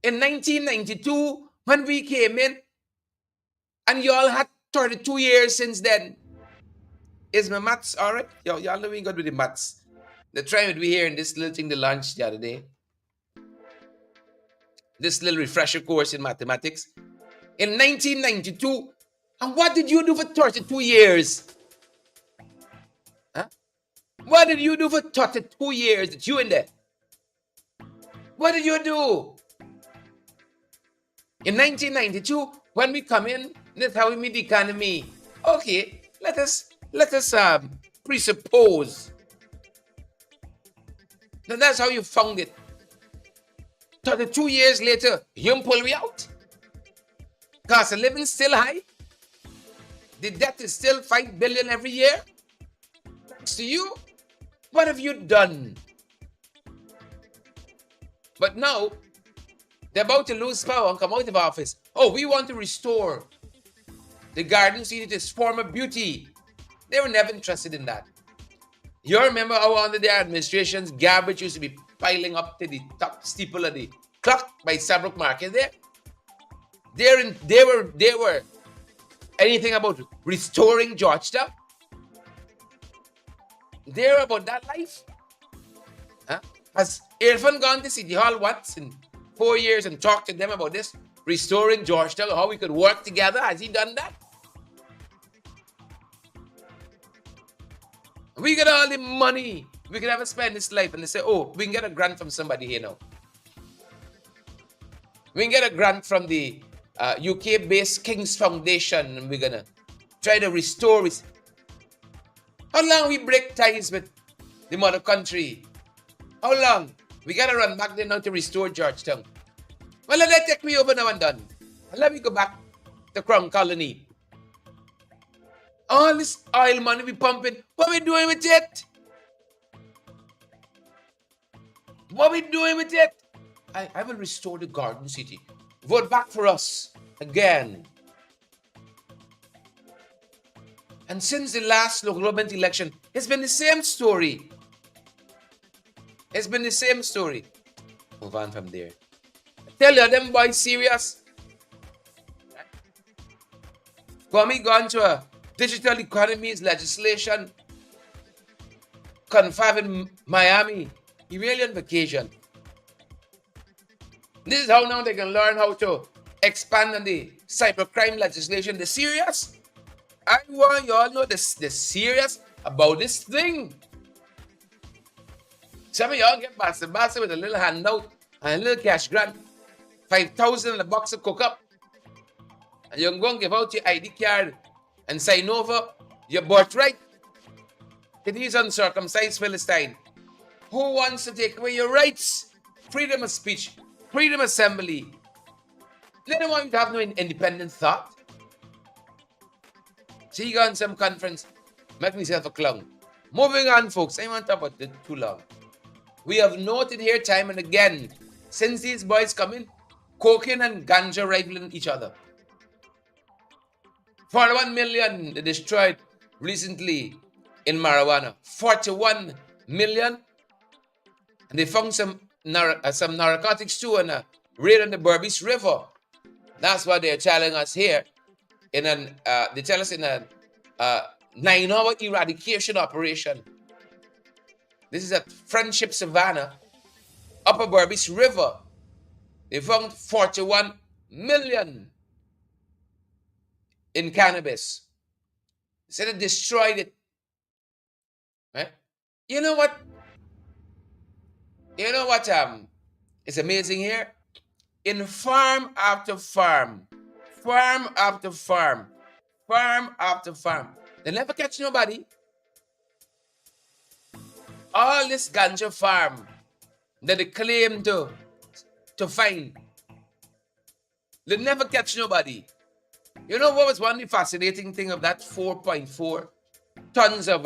Speaker 1: In 1992, when we came in, and y'all had 32 years since then. Is my maths all right? Y'all know we ain't good with the maths. They're trying with me here in this little thing they launched the other day. This little refresher course in mathematics. In 1992, and what did you do for 32 years? Huh? What did you do for 32 years that you in there? What did you do? In 1992, when we come in, that's how we meet the economy. Okay, let us presuppose Then that's how you found it. 32 years later, you pull me out. Cost of living still high. The debt is still $5 billion every year. Thanks to you. What have you done? But now, they're about to lose power and come out of office. Oh, we want to restore the Garden City to its former beauty. They were never interested in that. You remember how under their administrations, garbage used to be piling up to the top steeple of the clock by Saybrook Market there? They were anything about restoring Georgetown? They're about that life? Huh? Has Irfan gone to City Hall once in 4 years and talked to them about this? Restoring Georgetown, how we could work together? Has he done that? We got all the money we could ever spend this life, and they say, oh, we can get a grant from somebody here now. We can get a grant from the UK-based King's Foundation, and we're going to try to restore it. How long we break ties with the mother country? How long? We got to run back there now to restore Georgetown. Well, let that take me over now and done. And let me go back to Crown Colony. All this oil money we pumping, what we doing with it? What we doing with it? I will restore the Garden City. Vote back for us again. And since the last local government election, it's been the same story. It's been the same story. Move on from there. I tell you, them boys serious. Kwame gone to a digital economies legislation confirmed in Miami. He really on vacation. This is how now they can learn how to expand on the cybercrime legislation. They're serious. I want you all to know they're serious about this thing. Some of y'all get bastard with a little handout and a little cash grant. 5,000 in a box of cook-up. And you're going to give out your ID card and sign over your birthright to these uncircumcised Philistines. Who wants to take away your rights? Freedom of speech, freedom of assembly. They don't want you to have no independent thought. See, you go on some conference, make myself a clown. Moving on, folks. I want to talk about it too long. We have noted here time and again, since these boys come in, cocaine and ganja rivaling each other. 41 million they destroyed recently in marijuana. 41 million. And they found some narcotics too and a raid on the Berbice River. That's what they're telling us here. They tell us in a 9-hour eradication operation. This is at Friendship Savannah, Upper Berbice River. They found 41 million in cannabis. They said they destroyed it. Right? You know what? It's amazing here? In farm after farm, farm after farm, farm after farm, they never catch nobody. All this ganja farm that they claim to find, they never catch nobody. You know what was one of the fascinating thing of that 4.4 tons of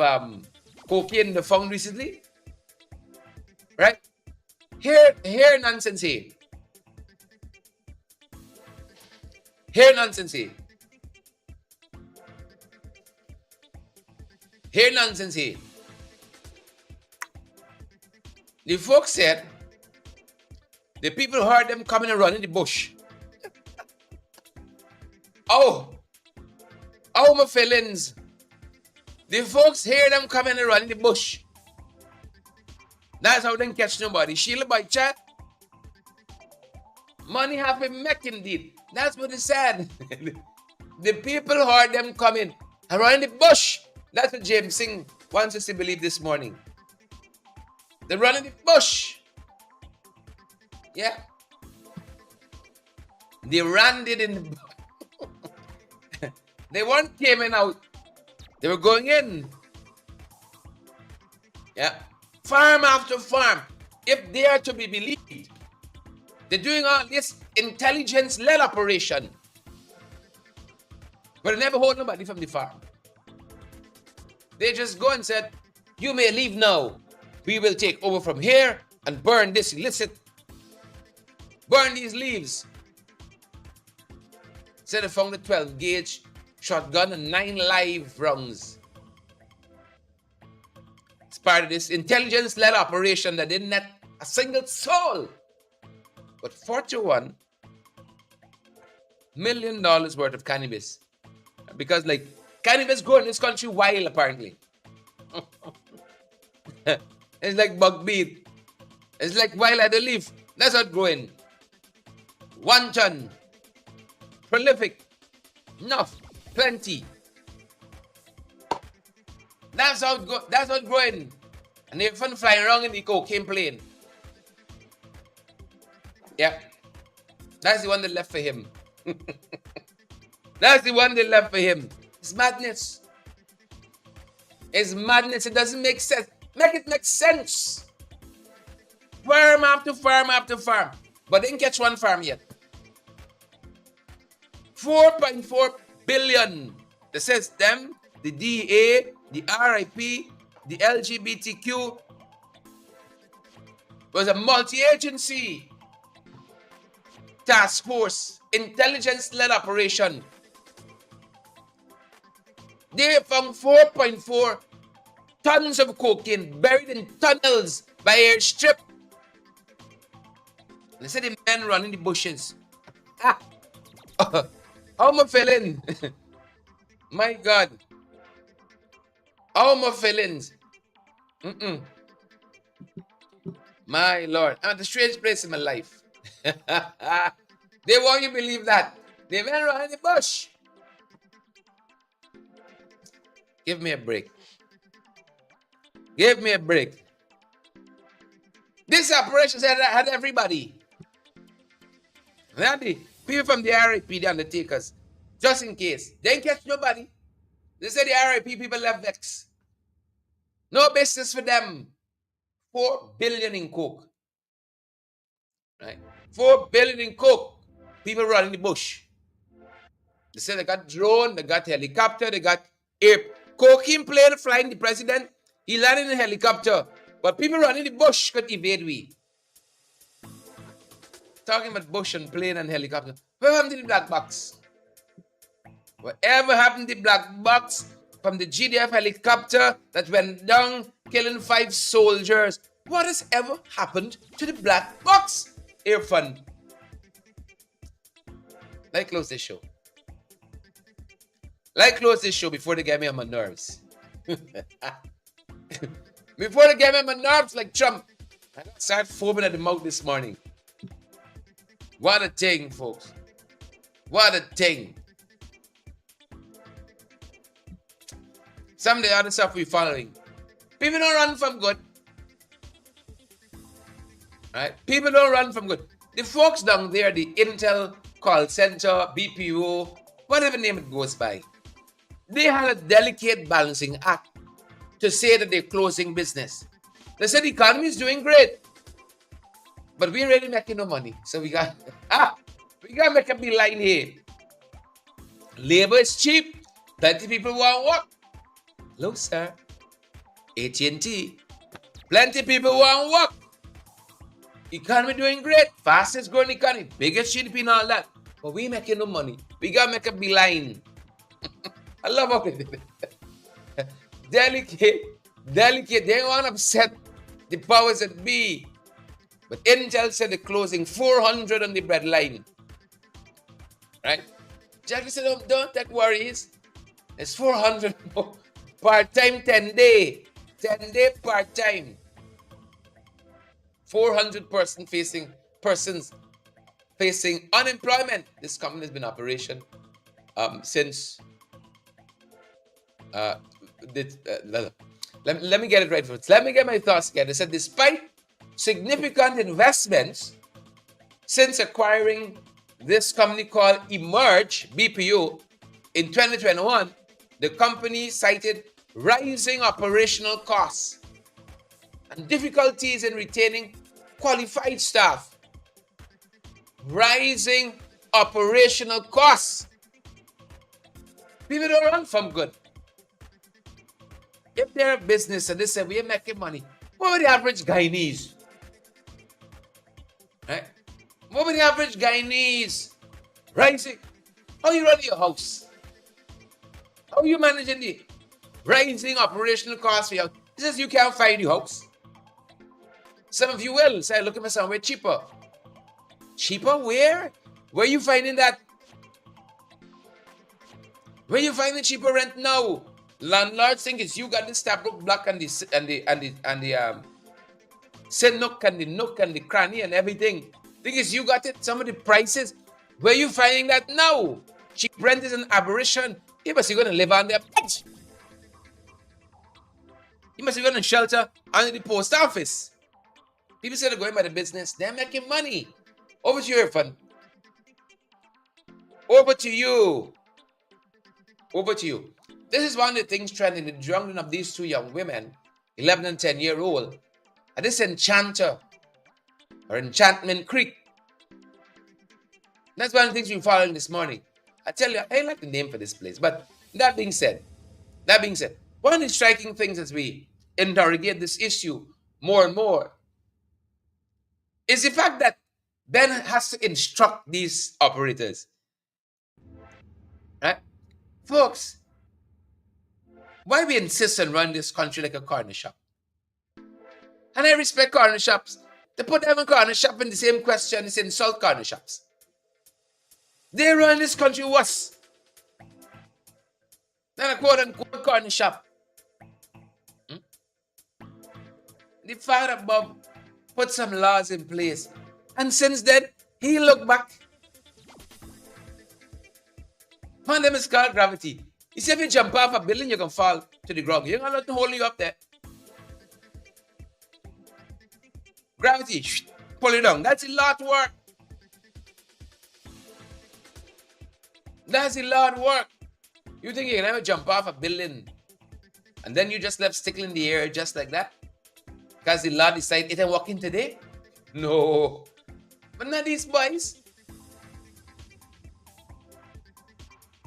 Speaker 1: cocaine they found recently? Right? Here nonsense here. Here nonsense here. Here nonsense here. The folks said the people heard them coming and running the bush. Oh, my feelings. The folks hear them coming and running the bush. That's how they can catch nobody. Sheila by chat. Money have been met indeed. That's what they said. The people heard them coming and running the bush. That's what James Singh wants us to believe this morning. They're running the bush. Yeah. They ran it in the bush. They weren't coming out. They were going in. Yeah. Farm after farm. if they are to be believed, they're doing all this intelligence-led operation, but they never hold nobody from the farm. They just go and said, you may leave now. We will take over from here and burn this illicit. Burn these leaves. So they found a 12-gauge shotgun and 9 live rounds. It's part of this intelligence-led operation that didn't net a single soul. But $41 million worth of cannabis. Because like cannabis grown in this country wild apparently. It's like buckbeat. It's like wild at the leaf. That's how it's growing. Wanton. Prolific. Enough. Plenty. That's how it's growing. And they're fun flying around in the cocaine plane. Yeah. That's the one they left for him. That's the one they left for him. It's madness. It's madness. It doesn't make sense. Make it make sense. Farm after farm after farm. But they didn't catch one farm yet. 4.4 billion. The system, the DA, the RIP, the LGBTQ was a multi-agency task force, intelligence-led operation. They found 4.4 tons of cocaine buried in tunnels by airstrip. They said the men run in the bushes. How am I feeling? My God. How am I feeling? My Lord. I'm at a strange place in my life. They want you to believe that. They men run in the bush. Give me a break. Give me a break. This operation had everybody. Had the people from the RIP, the undertakers, just in case. They didn't catch nobody. They said the RIP people left vex. No business for them. 4 billion in coke. Right? 4 billion in coke. People running the bush. They said they got drone, they got helicopter, they got air. Cocaine plane flying the president. He landed in a helicopter. But people running the bush could evade we. Talking about bush and plane and helicopter. What happened to the black box? Whatever happened to the black box from the GDF helicopter that went down killing 5 soldiers? What has ever happened to the black box? Air fund. Let me close this show. Let me close this show before they get me on my nerves. Before they get me on my nerves like Trump. I started foaming at the mouth this morning. What a thing, folks. What a thing. Some of the other stuff we're following. People don't run from good. Right? People don't run from good. The folks down there, the Intel call center, BPO, whatever name it goes by, they had a delicate balancing act to say that they're closing business. They said the economy is doing great, but we ain't really making no money. So we got to make a beeline here. Labor is cheap. Plenty of people want to work. Hello, sir. AT&T. Plenty of people want to work. Economy doing great. Fastest growing economy. Biggest GDP and all that. But we making no money. We got to make a beeline. I love how it is. Delicate. They want to upset the powers that be. But Intel said they're closing 400 on the breadline. Right? Jackie said, don't take worries. It's 400 part-time 10-day. 10-day part-time. 400 persons facing unemployment. This company has been in operation since let me get it right first. Let me get my thoughts again. They said despite significant investments since acquiring this company called Emerge BPO in 2021, the company cited rising operational costs and difficulties in retaining qualified staff, rising operational costs. People don't run from good. If they're a business and they say we're making money, what would the average Guyanese? Right? What would the average Guyanese rising? How you run your house? How you managing the rising operational costs for your house? He says you can't find your house. Some of you will say, looking for somewhere cheaper. Cheaper where? Where you finding that? Where you finding cheaper rent now? Landlords think it's you got the Stabrook block and the Nook and the Nook and the Cranny and everything. Think it's you got it. Some of the prices. Where you finding that now? Cheap rent is an aberration. You must be going to live on their bed. You must be going to shelter under the post office. People say they're going by the business. They're making money. Over to you, Irfan. Over to you. Over to you. This is one of the things trending, the drowning of these two young women, 11 and 10-year-old, at this enchanter or Enchantment Creek. That's one of the things we're following this morning. I tell you, I like the name for this place. But that being said, one of the striking things as we interrogate this issue more and more is the fact that Ben has to instruct these operators. Right? Folks, why we insist on running this country like a corner shop? And I respect corner shops. They put them in corner shop in the same question as insult corner shops. They run this country worse than a quote-unquote corner shop. The father above put some laws in place. And since then, he looked back. One of them is called gravity. He said if you jump off a building, you can fall to the ground. You ain't got nothing holding you up there. Gravity, pull you down. That's a lot of work. That's a lot of work. You think you can ever jump off a building and then you just left stickling in the air just like that? Because the Lord decided it ain't working today? No. But not these boys.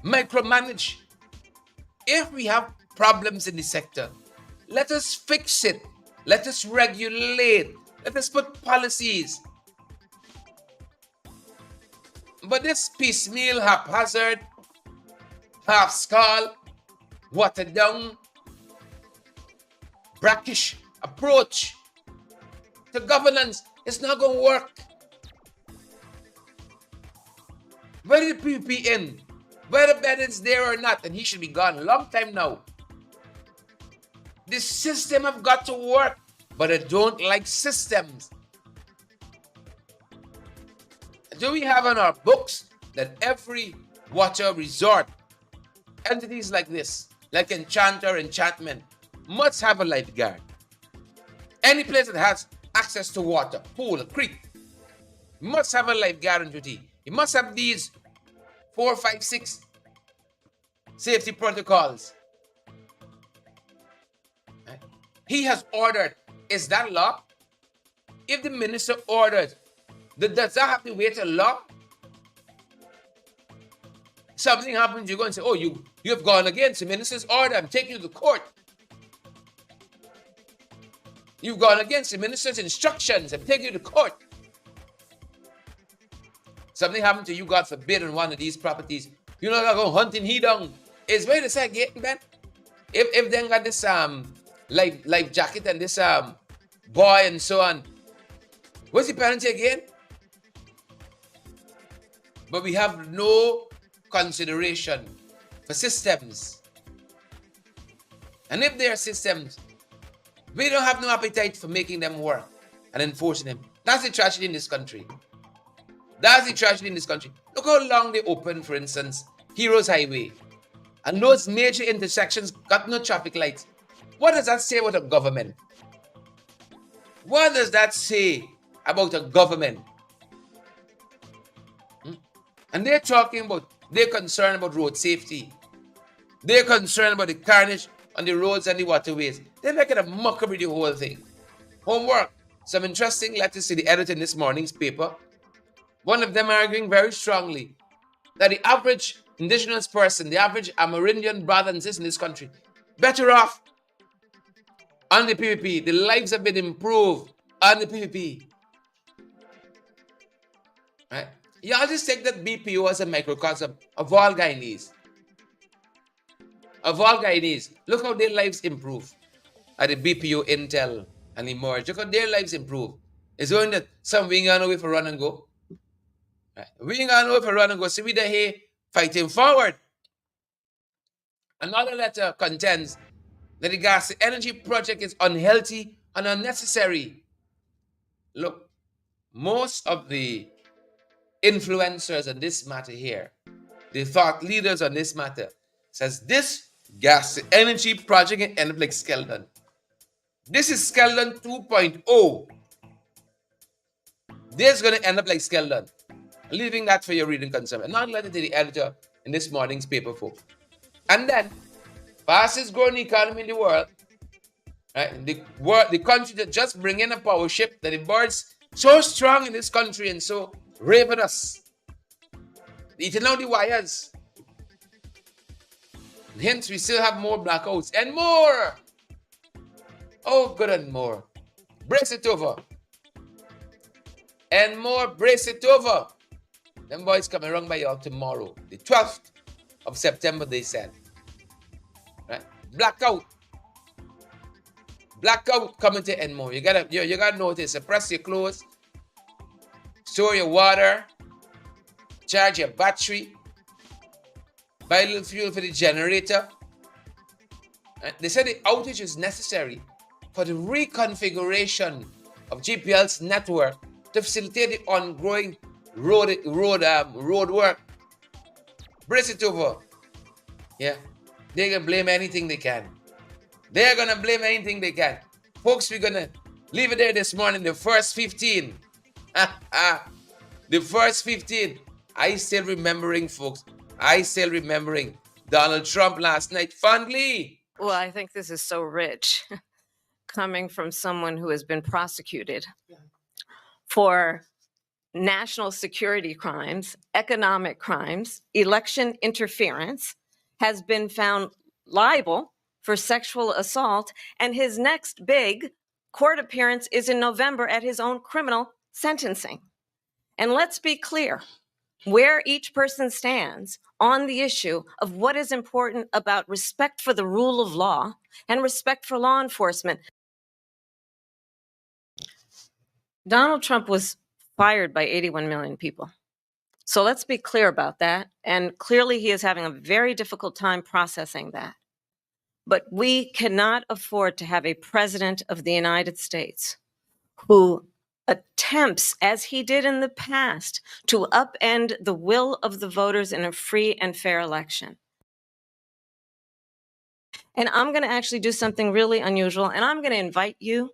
Speaker 1: Micromanage. If we have problems in the sector, let us fix it. Let us regulate. Let us put policies. But this piecemeal, haphazard, half-skull, watered down, brackish approach to governance is not going to work. Whether the PP in, whether Biden's there or not, and he should be gone a long time now. This system have got to work, but I don't like systems. Do we have on our books that every water resort, entities like this, like Enchanter, Enchantment, must have a lifeguard? Any place that has access to water, pool, a creek, must have a lifeguard on duty. You must have these 4, 5, 6 safety protocols. Right? He has ordered. Is that law? If the minister ordered, does that have to wait a law? Something happens, you go and say, oh, you have gone against the minister's order. I'm taking you to court. You've gone against the minister's instructions. I'm taking you to court. Something happened to you, God forbid, on one of these properties. You're not going to go hunting he down. It's where the side getting, man. If they got this life jacket and this boy and so on, what's the penalty again? But we have no consideration for systems. And if there are systems, we don't have no appetite for making them work and enforcing them. That's the tragedy in this country. That's the tragedy in this country. Look how long they opened, for instance, Heroes Highway. And those major intersections got no traffic lights. What does that say about a government? What does that say about a government? And they're talking about, they're concerned about road safety. They're concerned about the carnage on the roads and the waterways. They're making a mockery of the whole thing. Homework. some interesting letters to the editor in this morning's paper. One of them arguing very strongly that the average indigenous person, the average Amerindian brother and sister in this country, better off on the PPP. The lives have been improved on the PPP. Right? Y'all just take that BPO as a microcosm of all Guyanese. Of all Guyanese. Look how their lives improve at the BPO, Intel, and Emerge. Look how their lives improve. It's only that some we ain't gonna wait for run and go. Right? We ain't gonna wait for run and go. So we there here fighting forward. Another letter contends that the gas energy project is unhealthy and unnecessary. Look, most of the influencers on this matter here, the thought leaders on this matter, says this gas energy project can end up like Skeldon. This is Skeldon 2.0. This is going to end up like Skeldon. Leaving that for your reading concern. And not let it to the editor in this morning's paper, folks. And then, fastest growing economy in the world, right? The country that just bring in a power ship that the birds so strong in this country and so ravenous, eating out the wires. Hence, we still have more blackouts and more. Oh, good and more. Brace it over. And more, brace it over. Them boys coming around by y'all tomorrow, the 12th of September, they said. Right? Blackout. Blackout coming to end more. You gotta notice. Suppress your clothes. Store your water. Charge your battery. Buy a little fuel for the generator. They said the outage is necessary for the reconfiguration of GPL's network to facilitate the ongoing road work. Brace it over. Yeah. They're going to blame anything they can. They're going to blame anything they can. Folks, we're going to leave it there this morning, the first 15. The first 15. I still remembering, folks. I still remembering Donald Trump last night fondly.
Speaker 2: Well, I think this is so rich coming from someone who has been prosecuted for national security crimes, economic crimes, election interference, has been found liable for sexual assault, and his next big court appearance is in November at his own criminal sentencing. And let's be clear where each person stands on the issue of what is important about respect for the rule of law and respect for law enforcement. Donald Trump was fired by 81 million people. So let's be clear about that. And clearly he is having a very difficult time processing that. But we cannot afford to have a president of the United States who attempts, as he did in the past, to upend the will of the voters in a free and fair election. And I'm going to actually do something really unusual, and I'm going to invite you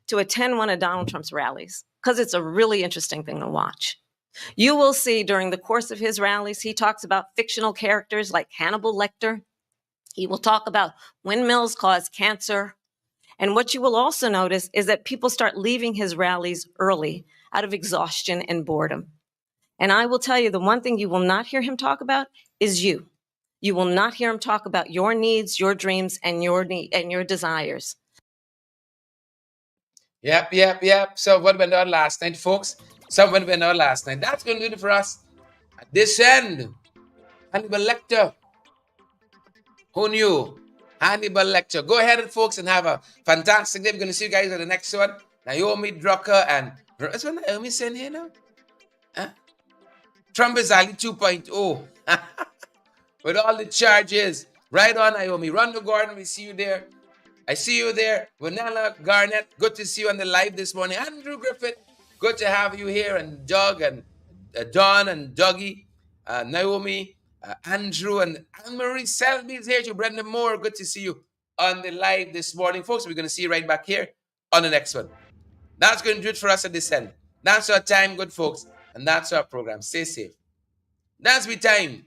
Speaker 2: to attend one of Donald Trump's rallies, because it's a really interesting thing to watch. You will see during the course of his rallies, he talks about fictional characters like Hannibal Lecter. He will talk about windmills cause cancer. And what you will also notice is that people start leaving his rallies early out of exhaustion and boredom. And I will tell you, the one thing you will not hear him talk about is you. You will not hear him talk about your needs, your dreams, and your desires.
Speaker 1: Yep. So what went on last night, folks? What went on last night. That's going to do it for us. At this end, Hannibal Lecter. Who knew? Hannibal Lecter. Go ahead, folks, and have a fantastic day. We're going to see you guys on the next one. Naomi Drucker and... That's what Naomi saying here now? Huh? Trump is Ali 2.0. With all the charges. Right on, Naomi. Rondo Gordon, we see you there. I see you there. Vanilla Garnett, good to see you on the live this morning. Andrew Griffith, good to have you here. And Doug and Don and Dougie, Naomi, Andrew and Anne-Marie Selby is here. To Brenda Moore, good to see you on the live this morning. Folks, we're going to see you right back here on the next one. That's going to do it for us at this end. That's our time, good folks. And that's our program. Stay safe. That's my time.